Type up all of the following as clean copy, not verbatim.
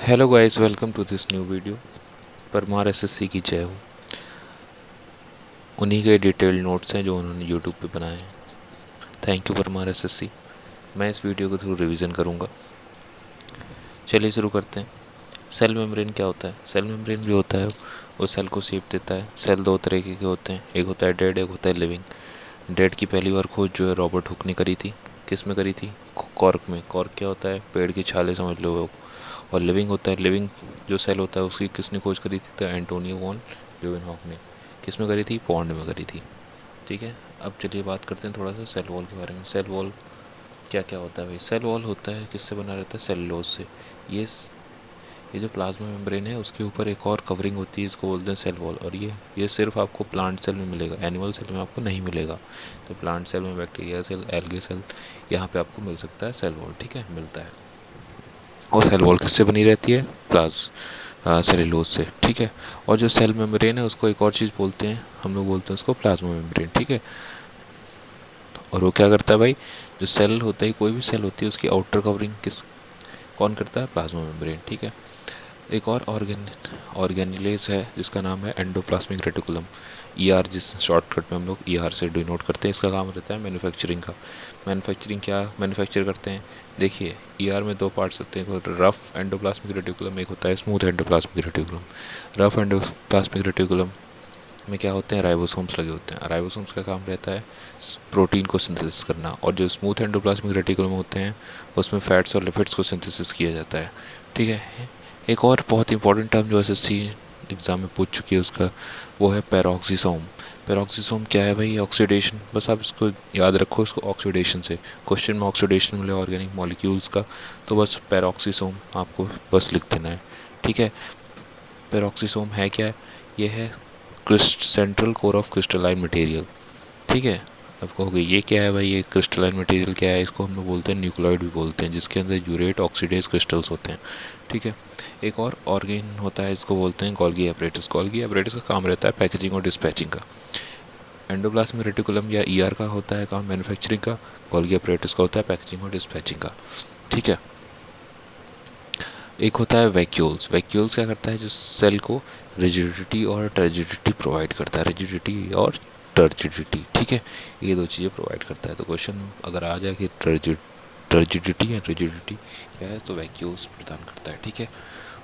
Hello guys, welcome to this new video. Parmar SSC की जय हो। उन्हीं के डिटेल्ड नोट्स हैं जो उन्होंने यूट्यूब पे बनाए हैं। Thank you Parmar SSC. मैं इस वीडियो को थ्रू रिवीजन करूँगा। चलिए शुरू करते हैं। सेल मेम्ब्रेन क्या होता है? सेल मेम्ब्रेन जो होता है वो सेल को शेप देता है। सेल दो तरीके के होते हैं, एक होता है डेड, एक होता है लिविंग। डेड की पहली बार खोज जो है रॉबर्ट हुक ने करी थी। किस में करी थी? कॉर्क में। कॉर्क क्या होता है? पेड़ की छाले समझ लो वो। और लिविंग होता है, लिविंग जो सेल होता है उसकी किसने खोज करी थी? तो एंटोनियो वॉन ल्यूवेनहॉक ने। किस में करी थी? पॉन्ड में करी थी। ठीक है, अब चलिए बात करते हैं थोड़ा सा सेल वॉल के बारे में। सेल वॉल क्या क्या होता है भाई? सेल वॉल होता है किससे बना रहता है? सेलुलोज से। ये ये जो प्लाज्मा मेम्ब्रेन है उसके ऊपर एक और कवरिंग होती है, इसको बोलते हैं सेल वॉल। और ये सिर्फ आपको प्लांट सेल में मिलेगा, एनिमल सेल में आपको नहीं मिलेगा। तो प्लांट सेल में, बैक्टीरिया सेल, एल्गे सेल, यहाँ पे आपको मिल सकता है सेल वॉल। ठीक है, मिलता है। और सेल वॉल किससे बनी रहती है? सेलुलोज से। ठीक है। और जो सेल मेम्ब्रेन है उसको एक और चीज़ बोलते हैं, हम लोग बोलते हैं उसको प्लाज्मा मेम्ब्रेन। ठीक है। और वो क्या करता है भाई? जो सेल होता है, कोई भी सेल होती है, उसकी आउटर कवरिंग कौन करता है? Plasma membrane. ठीक है। एक और ऑर्गेनिलेज है जिसका नाम है एंडोप्लाज्मिक रेटिकुलम, ईआर, जिस शॉर्टकट में हम लोग ईआर से डिनोट करते हैं। इसका काम रहता है मैन्युफैक्चरिंग का। मैन्युफैक्चरिंग क्या मैन्युफैक्चर करते हैं? देखिए, ईआर में दो पार्ट्स होते हैं, एक रफ एंडोप्लाज्मिक रेटिकुलम, एक होता है smooth endoplasmic reticulum. Rough endoplasmic reticulum में क्या होते हैं? राइबोसोम्स लगे होते हैं। राइबोसोम्स का काम रहता है प्रोटीन को सिंथेसिस करना। और जो स्मूथ एंडोप्लाज्मिक रेटिकुलम होते हैं उसमें फैट्स और लिपिड्स को सिंथेसिस किया जाता है। ठीक है। एक और बहुत इंपॉर्टेंट टर्म जो एसएससी एग्ज़ाम में पूछ चुकी है उसका, वो है पेरोक्सिसोम। पेरोक्सिसोम क्या है भाई? ऑक्सीडेशन। बस आप इसको याद रखो, इसको ऑक्सीडेशन से क्वेश्चन में ऑक्सीडेशन मिले ऑर्गेनिक मॉलिक्यूल्स का, तो बस पेरोक्सिसोम आपको बस लिख देना है। ठीक है। पेरोक्सिसोम है क्या? ये है central core of crystalline material. ठीक है। अब कहोगे ये क्या है भाई? ये क्रिस्टलाइन मटेरियल क्या है? इसको हम लोग बोलते हैं न्यूक्लियोइड भी बोलते हैं, जिसके अंदर यूरेट ऑक्सीडेज क्रिस्टल्स होते हैं। ठीक है। एक और ऑर्गेन होता है, इसको बोलते हैं गोल्गी एपरेटस। गोल्गी एपरेटस का काम रहता है पैकेजिंग और डिस्पैचिंग का। एंडोप्लाज्मिक रेटिकुलम या ईआर का होता है काम मैन्युफैक्चरिंग का, गोल्गी एपरेटस का होता है पैकेजिंग और डिस्पैचिंग का। ठीक है। एक होता है वैक्यूल्स। वैक्यूल्स क्या करता है? जो सेल को रिजिडिटी और टर्जिडिटी प्रोवाइड करता है। रिजिडिटी और टर्जिडिटी। ठीक है, ये दो चीज़ें प्रोवाइड करता है। तो क्वेश्चन अगर आ जाए कि टर्जिडिटी या रिजिडिटी क्या है, तो वैक्यूल्स प्रदान करता है। ठीक है।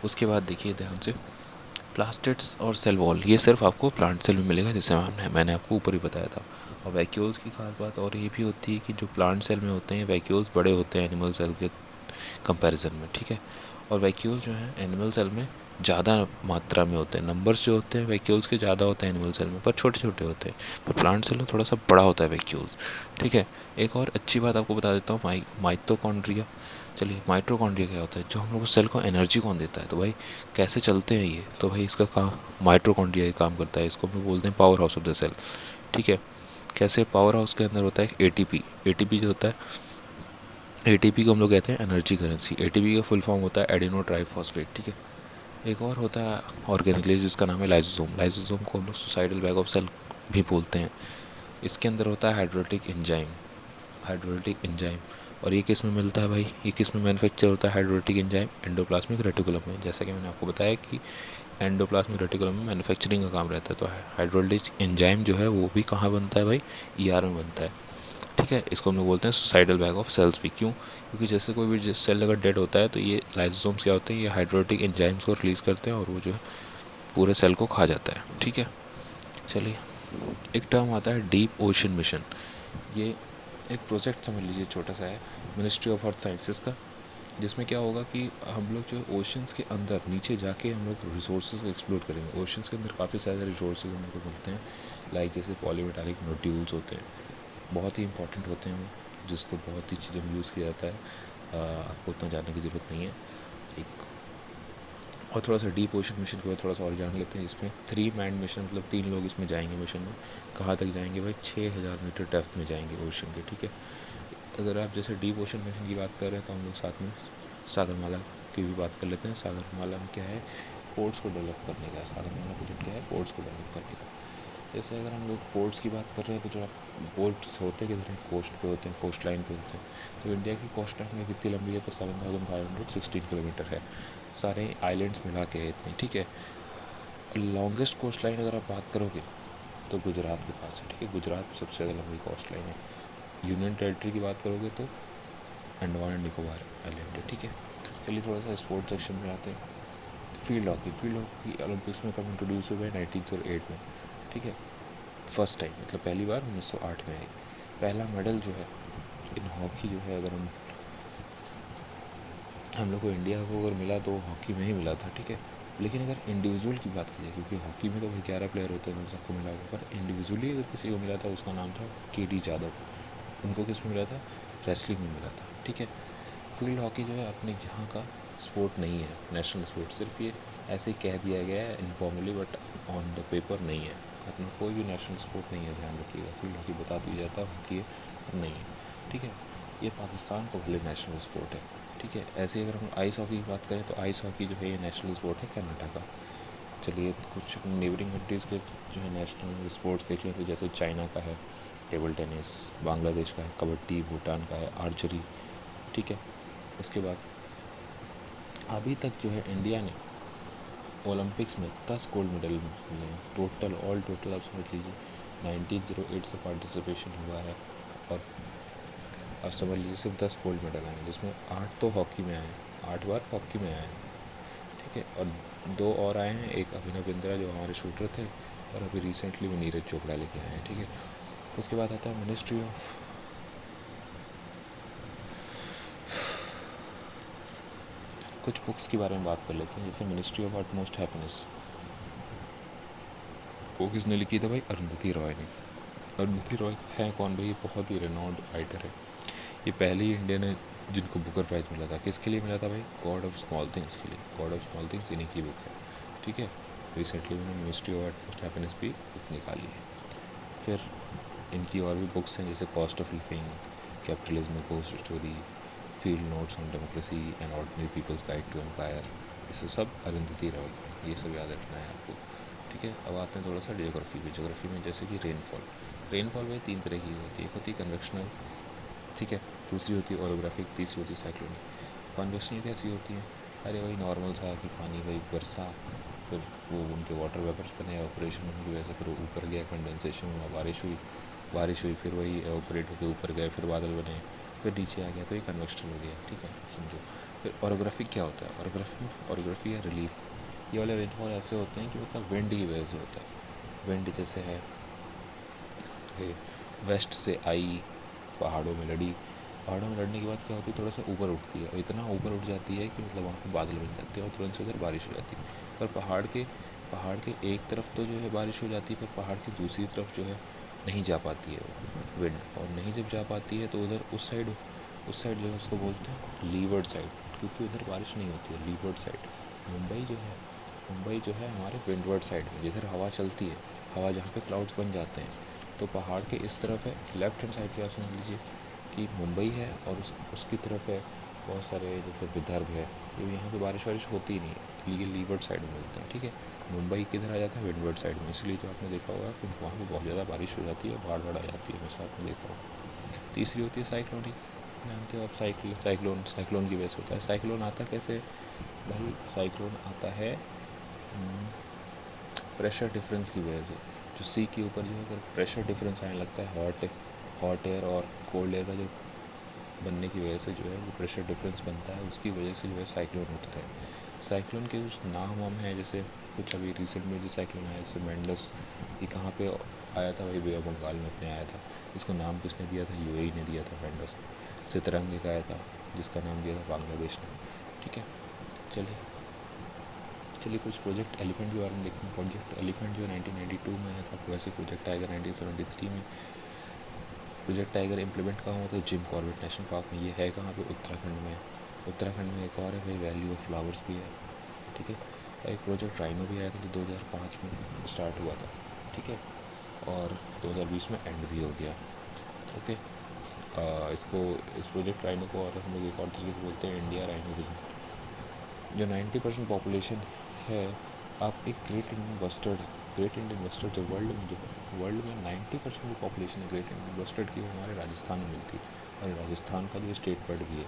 उसके बाद देखिए ध्यान से, प्लास्टिड्स और सेल वॉल ये सिर्फ आपको प्लांट सेल में मिलेगा, जैसे मैंने आपको ऊपर ही बताया था। और वैक्यूल्स की खास बात और ये भी होती है कि जो प्लांट सेल में होते हैं वैक्यूल्स बड़े होते हैं एनिमल सेल के कंपैरिजन में। ठीक है। और वैक्यूल्स जो हैं एनिमल सेल में ज़्यादा मात्रा में होते हैं, नंबर्स जो होते हैं वैक्यूल्स के ज़्यादा होते हैं एनिमल सेल में, पर छोटे छोटे होते हैं। पर प्लांट सेल में थोड़ा सा बड़ा होता है वैक्यूल्स। ठीक है। एक और अच्छी बात आपको बता देता हूँ, माइटोकॉन्ड्रिया। चलिए, माइटोकॉन्ड्रिया क्या होता है? जो हम लोग को सेल को एनर्जी कौन देता है? तो भाई कैसे चलते हैं ये? तो भाई इसका काम माइटोकॉन्ड्रिया ही काम करता है। इसको हम लोग बोलते हैं powerhouse of the cell. ठीक है। कैसे? पावर हाउस के अंदर होता है एटीपी। एटीपी जो होता है, एटीपी को हम लोग कहते हैं एनर्जी करेंसी। एटीपी का फुल फॉर्म होता है एडिनो ट्राइफॉस्फेट। ठीक है। एक और होता है ऑर्गेनिक्लेज जिसका नाम है लाइसोसोम। लाइसोसोम को हम लोग सुसाइडल बैग ऑफ सेल भी बोलते हैं। इसके अंदर होता है हाइड्रोलिटिक एंजाइम। Hydrolytic enzyme. और ये किस में मिलता है भाई? ये किस में मैन्युफैक्चर होता है हाइड्रोलिटिक एंजाइम? एंडोप्लाज्मिक रेटिकुलम में। जैसा कि मैंने आपको बताया कि एंडोप्लाज्मिक रेटिकुलम में मैन्युफैक्चरिंग का काम रहता है। तो हाइड्रोलिटिक एंजाइम जो है वो भी कहाँ बनता है भाई? ईआर में बनता है। ठीक है। इसको हम लोग बोलते हैं सुसाइडल बैग ऑफ सेल्स भी। क्यों? क्योंकि जैसे कोई भी सेल अगर डेड होता है तो ये लाइसोसोम्स क्या होते हैं? ये हाइड्रोलिटिक एंजाइम्स को रिलीज़ करते हैं और वो जो है पूरे सेल को खा जाता है। ठीक है। चलिए, एक टर्म आता है डीप ओशन मिशन। ये एक प्रोजेक्ट समझ लीजिए, छोटा सा है, मिनिस्ट्री ऑफ अर्थ साइंसेस का, जिसमें क्या होगा कि हम लोग जो है ओशंस के अंदर नीचे जाके हम लोग रिसोर्सेज को एक्सप्लोर करेंगे। ओशंस के अंदर काफ़ी सारे रिसोर्सेज हम लोग को मिलते हैं, लाइक जैसे पॉलीमेटालिक नोड्यूल्स होते हैं, बहुत ही इंपॉर्टेंट होते हैं वो, जिसको बहुत ही चीज़ों में यूज़ किया जाता है। आपको उतना जानने की ज़रूरत नहीं है। एक और थोड़ा सा डीप ओशन मिशन के बाद थोड़ा सा और जान लेते हैं। इसमें 3 मैन मिशन, मतलब 3 लोग इसमें जाएंगे मिशन में। कहाँ तक जाएंगे भाई? 6000 मीटर डेप्थ में जाएंगे ओशन के। ठीक है। अगर आप जैसे डीप ओशन मिशन की बात कर रहे हैं तो हम लोग साथ में सागरमाला की भी बात कर लेते हैं। सागरमाला में क्या है? पोर्ट्स को डेवलप करने का। सागरमाला प्रोजेक्ट क्या है? पोर्ट्स को डेवलप करने का। जैसे अगर हम लोग पोर्ट्स की बात कर रहे हैं तो जो पोर्ट्स होते किधर हैं, कोस्ट पे होते हैं, कोस्ट लाइन पे होते हैं। तो इंडिया की कोस्ट लाइन में कितनी लंबी है, तो 7516 किलोमीटर है, सारे आइलैंड्स मिला के है इतनी, ठीक है। लॉन्गेस्ट कोस्ट लाइन अगर आप बात करोगे तो गुजरात के पास है, ठीक है। गुजरात में सबसे ज़्यादा लंबी कोस्ट लाइन है। यूनियन टेरिटरी की बात करोगे तो अंडमान एंड निकोबार आइलैंड है, ठीक है। चलिए थोड़ा सा स्पोर्ट्स सेक्शन में आते हैं। फील्ड हॉकी ओलंपिक्स में कब इंट्रोड्यूस हुआ है, 1908 में, ठीक है। फर्स्ट टाइम, मतलब पहली बार 1908 में आई। पहला मेडल जो है इन हॉकी जो है, अगर हम लोग को इंडिया को अगर मिला तो हॉकी में ही मिला था, ठीक है। लेकिन अगर इंडिविजुअल की बात की जाए, क्योंकि हॉकी में तो भाई 11 प्लेयर होते हैं तो सबको मिला होगा, पर इंडिविजुअली अगर किसी को मिला था उसका नाम था KD जाधव। उनको किस में मिला था, रेसलिंग में मिला था, ठीक है। फील्ड हॉकी जो है अपने यहाँ का स्पोर्ट नहीं है, नेशनल स्पोर्ट, सिर्फ ये ऐसे ही कह दिया गया है informally, but on the paper नहीं है। अपना कोई भी नेशनल स्पोर्ट नहीं है, ध्यान रखिएगा। फील्ड हॉकी बता दिया जाता है, हॉकी नहीं है, ठीक है। ये पाकिस्तान का पहले नेशनल स्पोर्ट है, ठीक है। ऐसे अगर हम आइस हॉकी की बात करें तो आइस हॉकी जो है ये नेशनल स्पोर्ट है कनाडा का। चलिए कुछ नेबरिंग कंट्रीज़ के जो है नेशनल स्पोर्ट्स देख लें, तो जैसे चाइना का है टेबल टेनिस, बांग्लादेश का है कबड्डी, भूटान का है आर्चरी, ठीक है। उसके बाद अभी तक जो है इंडिया ने ओलंपिक्स में 10 गोल्ड मेडल मिले हैं टोटल, ऑल टोटल आप समझ लीजिए 1908 से पार्टिसिपेशन हुआ है। और अब समझ लीजिए सिर्फ 10 गोल्ड मेडल आए हैं, जिसमें 8 तो हॉकी में आए हैं, 8 बार हॉकी में आए हैं, ठीक है। और 2 और आए हैं, एक अभिनव बिंद्रा जो हमारे शूटर थे, और अभी रिसेंटली वो नीरज चोपड़ा लेके आए हैं, ठीक है। उसके बाद आता है मिनिस्ट्री ऑफ कुछ बुक्स के बारे में बात कर लेते हैं, जैसे मिनिस्ट्री ऑफ अटमोस्ट हैप्पीनेस, वो किसने लिखी था भाई, अरुंधति रॉय ने। अरुंधति रॉय है कौन भाई, ये बहुत ही रेनाउंड राइटर है। ये पहले ही इंडियन है जिनको बुकर प्राइज़ मिला था। किसके लिए मिला था भाई, गॉड ऑफ स्मॉल थिंग्स के लिए। गॉड ऑफ स्मॉल थिंग्स इन्हीं की बुक है, ठीक है। रिसेंटली उन्होंने मिनिस्ट्री ऑफ अटमोस्ट हैप्पीनेस भी बुक निकाली है। फिर इनकी और भी बुक्स हैं, जैसे Cost of Living, Capitalism Ghost Story, Field Notes on Democracy and Ordinary People's Guide to Empire, ये सब अरुंधति रॉय, ये सब याद रखना है आपको, ठीक है। अब आते हैं थोड़ा सा जियोग्राफी पे। जियोग्राफी में जैसे कि रेनफॉल में 3 तरह की होती है, एक होती है कन्वेक्शनल, ठीक है, दूसरी होती है ओरोग्राफिक, तीसरी होती है साइक्लोनिक। कन्वेक्शनल कैसी होती है, अरे वही नॉर्मल सा कि पानी वही बरसा, फिर वो उनके वाटर वेपर्स बने, ऑपरेशन होने की वजह से फिर ऊपर गया, कंडेंसेशन हुआ, बारिश हुई, फिर वही ऑपरेट होकर ऊपर गए, फिर बादल बने, फिर नीचे आ गया, तो ये कन्वेक्शनल हो गया, ठीक है, समझो। फिर ओरोग्राफिक क्या होता है, ओरोग्राफी है रिलीफ। ये वाले रेनफॉल ऐसे होते हैं कि मतलब विंड की वजह से होता है। विंड जैसे है वेस्ट से आई, पहाड़ों में लड़ी, पहाड़ों में लड़ने के बाद क्या होती है, थोड़ा सा ऊपर उठती है, और इतना ऊपर उठ जाती है कि मतलब वहाँ पे बादल बन जाते हैं और तुरंत से उधर बारिश हो जाती है। पर पहाड़ के एक तरफ तो जो है बारिश हो जाती है, पर पहाड़ की दूसरी तरफ जो है नहीं जा पाती है वो विंड, और नहीं जब जा पाती है तो उधर उस साइड जो है उसको बोलते हैं लीवर्ड साइड, क्योंकि उधर बारिश नहीं होती है। लीवर्ड साइड मुंबई जो है हमारे विंडवर्ड साइड में, जिधर हवा चलती है, हवा जहाँ पे क्लाउड्स बन जाते हैं, तो पहाड़ के इस तरफ है, लेफ्ट हैंड साइड पे आप समझ लीजिए कि मुंबई है, और उसकी तरफ है बहुत सारे जैसे विदर्भ है, ये यहाँ पे बारिश वारिश होती ही नहीं है, ये लीवर्ड साइड में मिलते हैं, ठीक है। मुंबई किधर आ जाता है, विंडवर्ड साइड में, इसलिए जो आपने देखा होगा कि वहाँ पे बहुत ज़्यादा बारिश हो जाती है, बाढ़ आ जाती है, हमेशा आपने देखा होगा। तीसरी होती है साइक्लोनिक, जानते हो आप, साइक्लोन की वजह से होता है। साइक्लोन आता कैसे भाई, साइक्लोन आता है प्रेशर डिफरेंस की वजह से। जो सी के ऊपर जो है अगर प्रेशर डिफरेंस आने लगता है, हॉट एयर और कोल्ड एयर का जो बनने की वजह से जो है वो प्रेशर डिफरेंस बनता है, उसकी वजह से जो है साइक्लोन उठता है। साइक्लोन के कुछ नाम वाम हैं, जैसे कुछ अभी रिसेंट में जो साइक्लोन आया, जैसे मैंडस, ये कहाँ पे आया था भाई, बे ऑफ बंगाल में अपने आया था। इसको नाम किसने दिया था, यूएई ने दिया था मैंडस। सितरंग एक आया था जिसका नाम दिया था बांग्लादेश ने, ठीक है। चलिए कुछ प्रोजेक्ट एलिफेंट के बारे में देखते हैं। प्रोजेक्ट एलिफेंट जो 1992 में आया था, वैसे प्रोजेक्ट टाइगर 1973 में। प्रोजेक्ट टाइगर इम्प्लीमेंट कहाँ हुआ था, जिम कॉर्बेट नेशनल पार्क में। ये है कहाँ पे, उत्तराखंड में। उत्तराखंड में एक और है भाई, वैली ऑफ फ्लावर्स भी है, ठीक है। एक प्रोजेक्ट राइनो भी आया था जो 2005 में स्टार्ट हुआ था, ठीक है, और 2020 में एंड भी हो गया, ओके। इस प्रोजेक्ट राइनो को और हम लोग एक और तरीके से बोलते हैं इंडिया राइनो विजन। जो 90% पॉपुलेशन है, आप एक ग्रेट इंडियन मस्टर्ड जो वर्ल्ड में जो है वर्ल्ड में 90% की पॉपुलेशन ग्रेट इंडियन बस्टर्ड की हमारे राजस्थान में मिलती है, और राजस्थान का जो स्टेट बर्ड भी है।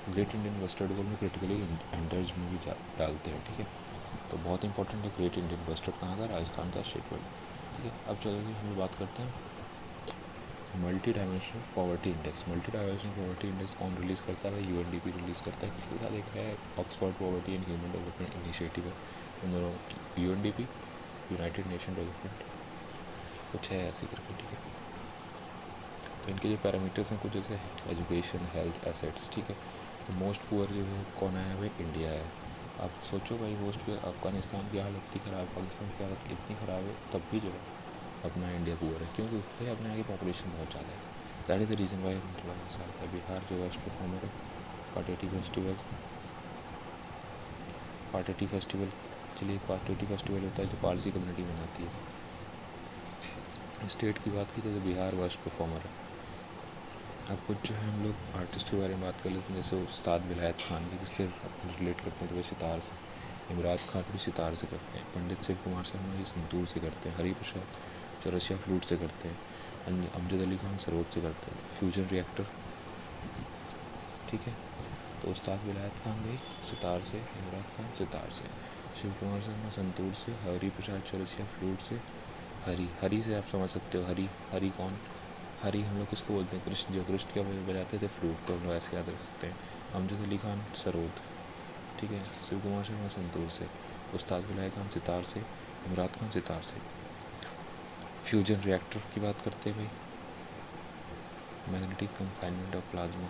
ग्रेट इंडियन बस्टर्ड को हम क्रिटिकली एंडर्ज में भी डालते हैं, ठीक है। तो बहुत इंपॉर्टेंट है ग्रेट इंडियन बस्टर्ड कहाँ का, राजस्थान का स्टेट बर्ड, ठीक है। अब चलिए हम लोग बात करते हैं multi dimensional poverty index. Multi dimensional poverty index कौन रिलीज़ करता है? यूएनडीपी रिलीज़ करता है। किसके साथ? एक है Oxford poverty and human development initiative है। इन दोनों यूएनडीपी, यूनाइटेड नेशन डेवलपमेंट, कुछ है ऐसी करके, ठीक है। तो इनके जो पैरामीटर्स हैं कुछ जैसे एजुकेशन, हेल्थ, एसेट्स, ठीक है। तो मोस्ट पुअर जो है कौन है भाई? इंडिया है। आप सोचो भाई, मोस्ट पुअर अफगानिस्तान की हालत इतनी ख़राब, पाकिस्तान की हालत इतनी ख़राब है, तब भी जो है अपना इंडिया पुअर है, क्योंकि भाई अपने आगे पॉपुलेशन बहुत ज़्यादा है। That is the reason why हम थोड़ा सा आता है। बिहार जो वेस्ट परफॉर्मर है, पार्टेटिव फेस्टिवल, चलिए पार्टेटिव फेस्टिवल होता है जो पारसी कम्युनिटी मनाती है। स्टेट की बात की तो बिहार वेस्ट परफॉर्मर है। अब कुछ जो है हम लोग आर्टिस्ट के बारे में बात कर लेते हैं, जैसे उस्ताद विलायत खान की, किससे रिलेट करते हैं? तो वे सितार से। इमरान खान भी सितार से करते हैं। पंडित शिव कुमार शर्मा ये संतूर से करते हैं। हरी प्रसाद चौरसिया फ्लूट से करते हैं। अमजद अली खान सरोद से करते हैं। फ्यूजन रिएक्टर, ठीक है। तो उस्ताद विलायत खान भाई सितार से, इमरान खान सितार से, शिव कुमार शर्मा संतूर से, हरी प्रसाद चौरसिया फ्लूट से, हरी से आप समझ सकते हो। हरी कौन? हरी हम लोग किसको बोलते हैं? कृष्ण, जो कृष्ण क्या बजाते थे फ्लूट, तो हम लोग ऐसे याद रख सकते हैं। अमजद अली खान सरोद, ठीक है। शिव कुमार शर्मा संतूर से, उस्ताद विलायत खान सितार से, इमरान खान सितार से। फ्यूजन रिएक्टर की बात करते हैं भाई, मैग्नेटिक कंफाइनमेंट ऑफ प्लाज्मा,